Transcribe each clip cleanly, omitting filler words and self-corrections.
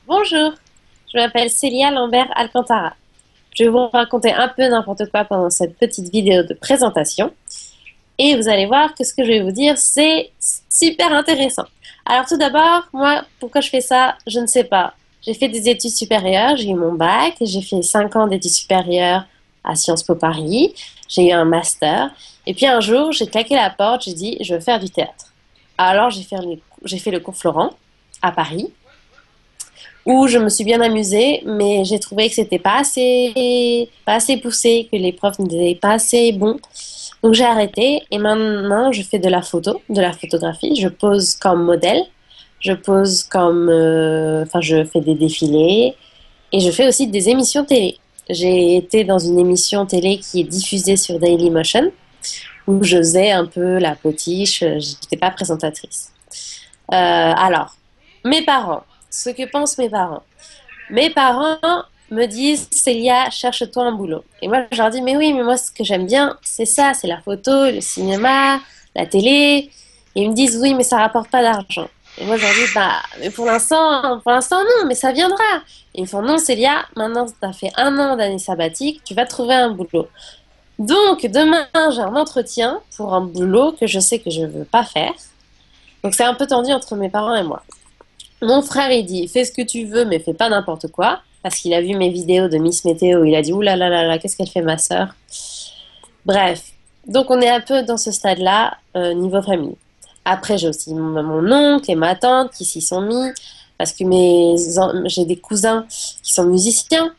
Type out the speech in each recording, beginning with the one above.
Bonjour, je m'appelle Célia Lambert Alcantara. Je vais vous raconter un peu n'importe quoi pendant cette petite vidéo de présentation et vous allez voir que ce que je vais vous dire, c'est super intéressant. Alors tout d'abord, moi, pourquoi je fais ça? Je ne sais pas. J'ai fait des études supérieures, j'ai eu mon bac, j'ai fait 5 ans d'études supérieures à Sciences Po Paris, j'ai eu un master et puis un jour, j'ai claqué la porte, j'ai dit, je veux faire du théâtre. Alors j'ai fait le cours Florent à Paris où je me suis bien amusée, mais j'ai trouvé que c'était pas assez poussé, que les profs n'étaient pas assez bons. Donc j'ai arrêté et maintenant je fais de la photo, de la photographie. Je pose comme modèle, je pose comme, enfin je fais des défilés et je fais aussi des émissions télé. J'ai été dans une émission télé qui est diffusée sur Dailymotion où je faisais un peu la potiche, j'étais pas présentatrice. Alors, mes parents, ce que pensent mes parents. Mes parents me disent, Célia, cherche-toi un boulot. Et moi, je leur dis, mais oui, mais moi, ce que j'aime bien, c'est ça, c'est la photo, le cinéma, la télé. Et ils me disent, oui, mais ça rapporte pas d'argent. Et moi, je leur dis, bah, mais pour l'instant, non, mais ça viendra. Et ils me font, non, Célia, maintenant, tu as fait un an d'année sabbatique, tu vas trouver un boulot. Donc, demain, j'ai un entretien pour un boulot que je sais que je veux pas faire. Donc, c'est un peu tendu entre mes parents et moi. Mon frère, il dit, fais ce que tu veux, mais fais pas n'importe quoi. Parce qu'il a vu mes vidéos de Miss Météo, il a dit, ouh là là là là, qu'est-ce qu'elle fait ma sœur? Bref, donc on est un peu dans ce stade-là, niveau famille. Après, j'ai aussi mon oncle et ma tante qui s'y sont mis, parce que j'ai des cousins qui sont musiciens,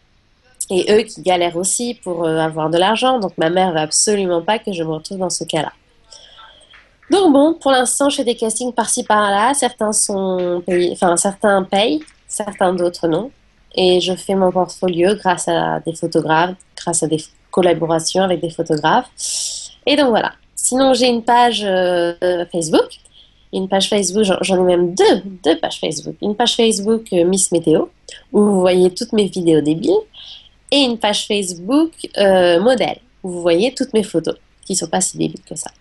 et eux qui galèrent aussi pour avoir de l'argent. Donc ma mère veut absolument pas que je me retrouve dans ce cas-là. Donc bon, pour l'instant, je fais des castings par-ci par-là. Certains sont payés, enfin certains payent, certains d'autres non. Et je fais mon portfolio grâce à des photographes, grâce à des collaborations avec des photographes. Et donc voilà. Sinon, j'ai une page Facebook. Une page Facebook, j'en ai même deux pages Facebook. Une page Facebook Miss Météo, où vous voyez toutes mes vidéos débiles, et une page Facebook modèle, où vous voyez toutes mes photos, qui sont pas si débiles que ça.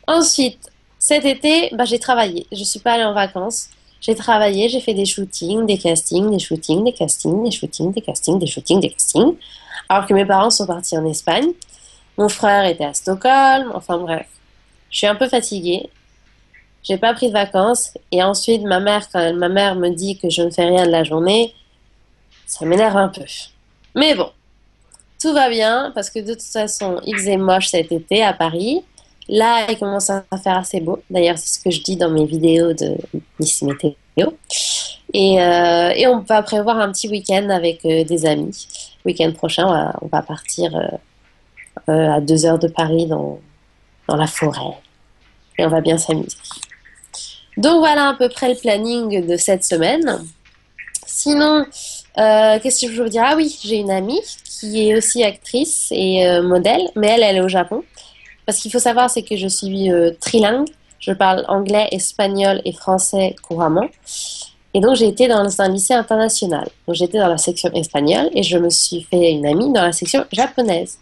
Ensuite, cet été, bah, j'ai travaillé. Je suis pas allée en vacances. J'ai travaillé, j'ai fait des shootings, des castings, des shootings, des castings, des shootings, des castings, des shootings, des castings. Alors que mes parents sont partis en Espagne. Mon frère était à Stockholm. Enfin bref, je suis un peu fatiguée. J'ai pas pris de vacances. Et ensuite, ma mère me dit que je ne fais rien de la journée, ça m'énerve un peu. Mais bon, tout va bien parce que de toute façon, il faisait moche cet été à Paris. Là, il commence à faire assez beau. D'ailleurs, c'est ce que je dis dans mes vidéos de Miss Météo. Et on va prévoir un petit week-end avec des amis. Week-end prochain, on va partir à 2 heures de Paris dans la forêt. Et on va bien s'amuser. Donc voilà à peu près le planning de cette semaine. Sinon, qu'est-ce que je veux vous dire? Ah oui, j'ai une amie qui est aussi actrice et modèle, mais elle est au Japon. Parce qu'il faut savoir, c'est que je suis trilingue. Je parle anglais, espagnol et français couramment. Et donc, j'ai été dans un lycée international. Donc, j'étais dans la section espagnole et je me suis fait une amie dans la section japonaise.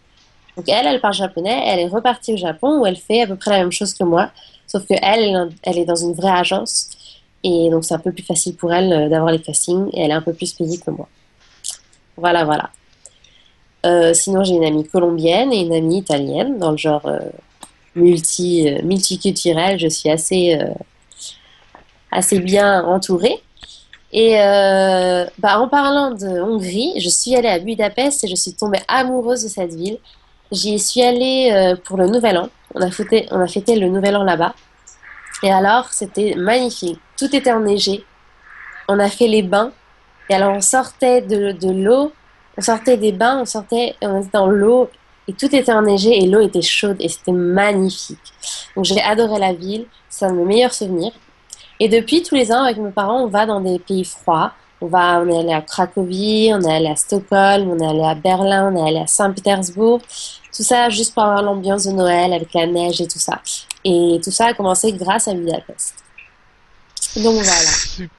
Donc, elle parle japonais. Elle est repartie au Japon où elle fait à peu près la même chose que moi. Sauf que elle est dans une vraie agence. Et donc, c'est un peu plus facile pour elle d'avoir les castings. Et elle est un peu plus payée que moi. Voilà, voilà. Sinon, j'ai une amie colombienne et une amie italienne dans le genre multiculturel. Je suis assez bien entourée. Et bah, en parlant de Hongrie, je suis allée à Budapest et je suis tombée amoureuse de cette ville. J'y suis allée pour le Nouvel An. On a fêté le Nouvel An là-bas. Et alors, c'était magnifique. Tout était enneigé. On a fait les bains. Et alors, on sortait de l'eau. On sortait des bains, on était dans l'eau. Et tout était enneigé et l'eau était chaude et c'était magnifique. Donc, j'ai adoré la ville. C'est un de mes meilleurs souvenirs. Et depuis, tous les ans, avec mes parents, on va dans des pays froids. On est allé à Cracovie, on est allé à Stockholm, on est allé à Berlin, on est allé à Saint-Pétersbourg. Tout ça juste pour avoir l'ambiance de Noël avec la neige et tout ça. Et tout ça a commencé grâce à Budapest. Donc voilà.